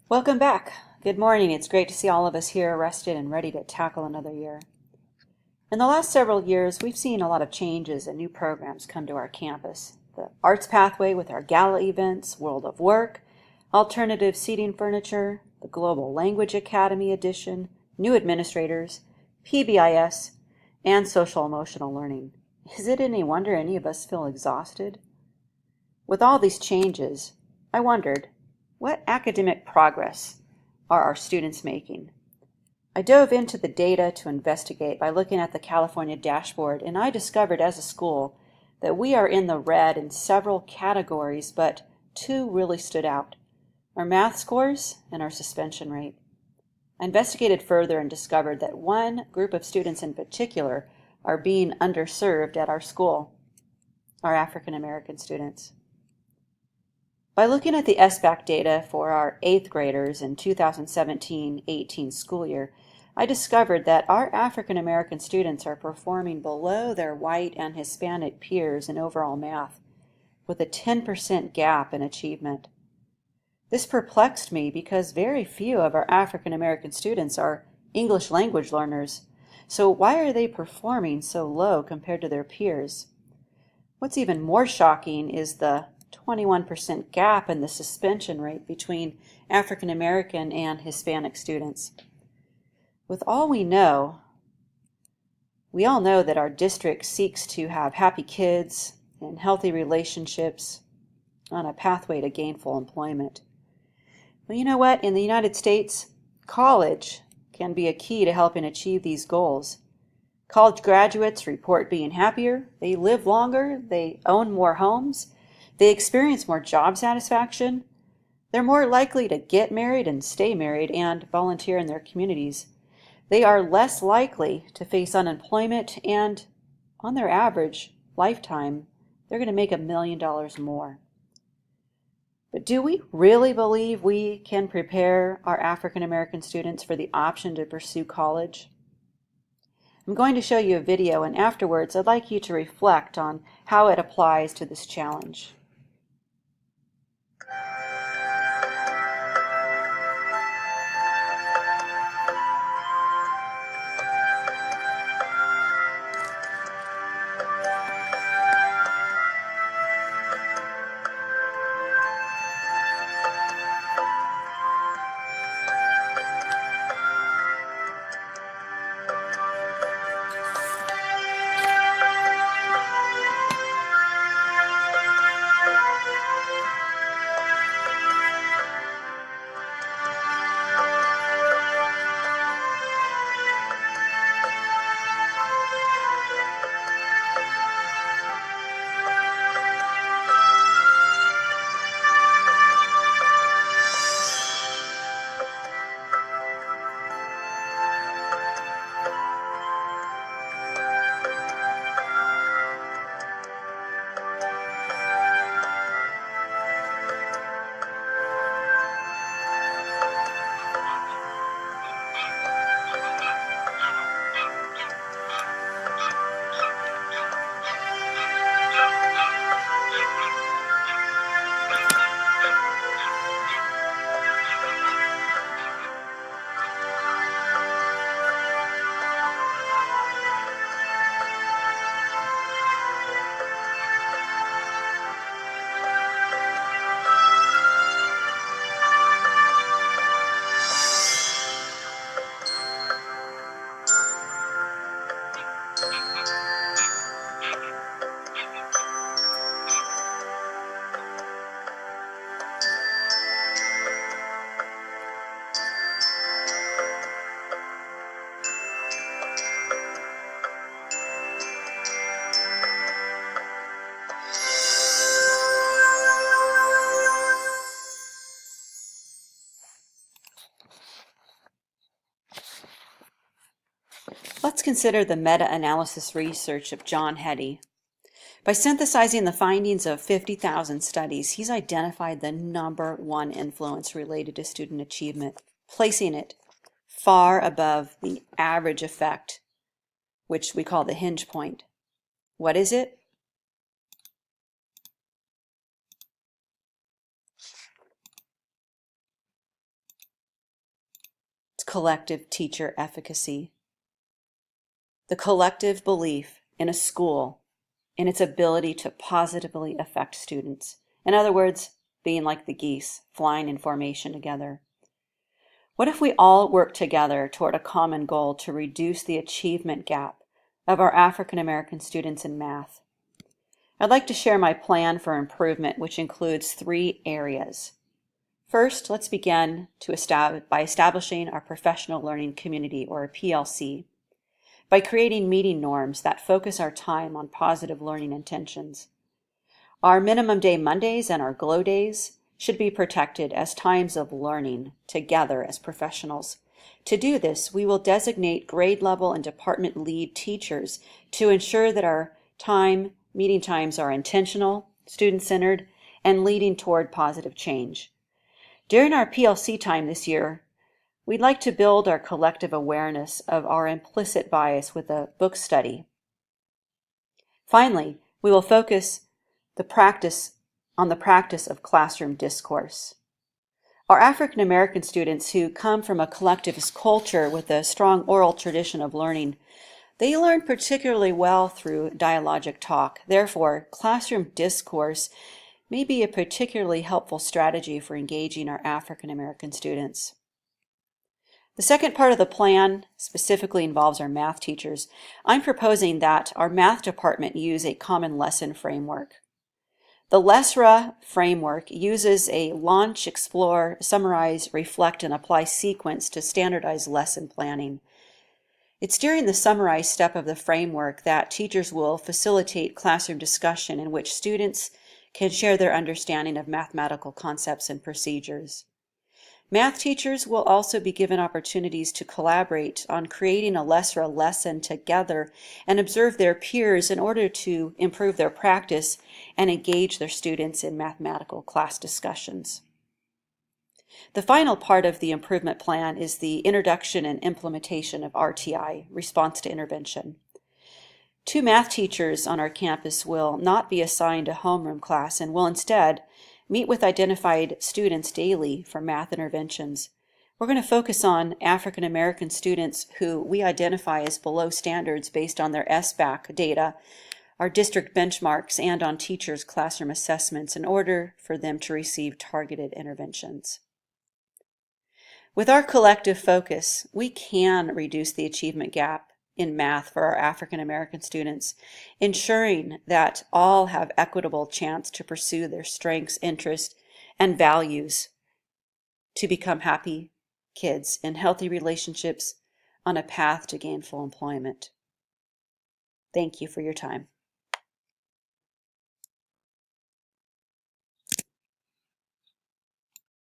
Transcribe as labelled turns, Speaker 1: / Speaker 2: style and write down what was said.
Speaker 1: Welcome back. Good morning. It's great to see all of us here rested and ready to tackle another year. In the last several years, we've seen a lot of changes and new programs come to our campus. The Arts Pathway with our gala events, World of Work, alternative seating furniture, the Global Language Academy edition, new administrators, PBIS, and social emotional learning. Is it any wonder any of us feel exhausted? With all these changes, I wondered, what academic progress are our students making? I dove into the data to investigate by looking at the California dashboard, and I discovered as a school that we are in the red in several categories, but two really stood out: our math scores and our suspension rate. I investigated further and discovered that one group of students in particular are being underserved at our school: our African American students. By looking at the SBAC data for our 8th graders in 2017-18 school year, I discovered that our African American students are performing below their white and Hispanic peers in overall math, with a 10% gap in achievement. This perplexed me because very few of our African American students are English language learners, so why are they performing so low compared to their peers? What's even more shocking is the 21% gap in the suspension rate between African American and Hispanic students. With all we all know that our district seeks to have happy kids and healthy relationships on a pathway to gainful employment. Well, you know what? In the United States, college can be a key to helping achieve these goals. College graduates report being happier, they live longer, they own more homes, they experience more job satisfaction, they're more likely to get married and stay married and volunteer in their communities. They are less likely to face unemployment, and on their average lifetime, they're going to make $1 million more. But do we really believe we can prepare our African American students for the option to pursue college? I'm going to show you a video, and afterwards I'd like you to reflect on how it applies to this challenge. Let's consider the meta-analysis research of John Heady. By synthesizing the findings of 50,000 studies, he's identified the #1 influence related to student achievement, placing it far above the average effect, which we call the hinge point. What is it? collective teacher efficacy, the collective belief in a school in its ability to positively affect students. In other words, being like the geese, flying in formation together. What if we all work together toward a common goal to reduce the achievement gap of our African American students in math? I'd like to share my plan for improvement, which includes 3 areas. First, let's begin by establishing our professional learning community, or PLC, by creating meeting norms that focus our time on positive learning intentions. Our minimum day Mondays and our glow days should be protected as times of learning together as professionals. To do this, we will designate grade level and department lead teachers to ensure that our meeting times are intentional, student-centered, and leading toward positive change. During our PLC time this year, we'd like to build our collective awareness of our implicit bias with a book study. Finally, we will focus on the practice of classroom discourse. Our African American students, who come from a collectivist culture with a strong oral tradition of learning, they learn particularly well through dialogic talk. Therefore, classroom discourse may be a particularly helpful strategy for engaging our African American students. The second part of the plan specifically involves our math teachers. I'm proposing that our math department use a common lesson framework. The LESRA framework uses a launch, explore, summarize, reflect, and apply sequence to standardize lesson planning. It's during the summarize step of the framework that teachers will facilitate classroom discussion in which students can share their understanding of mathematical concepts and procedures. Math teachers will also be given opportunities to collaborate on creating a LESRA lesson together and observe their peers in order to improve their practice and engage their students in mathematical class discussions. The final part of the improvement plan is the introduction and implementation of RTI, Response to Intervention. 2 math teachers on our campus will not be assigned a homeroom class and will instead meet with identified students daily for math interventions. We're going to focus on African American students who we identify as below standards based on their SBAC data, our district benchmarks, and on teachers' classroom assessments in order for them to receive targeted interventions. With our collective focus, we can reduce the achievement gap in math for our African American students, ensuring that all have equitable chance to pursue their strengths, interests, and values to become happy kids in healthy relationships on a path to gainful employment. Thank you for your time.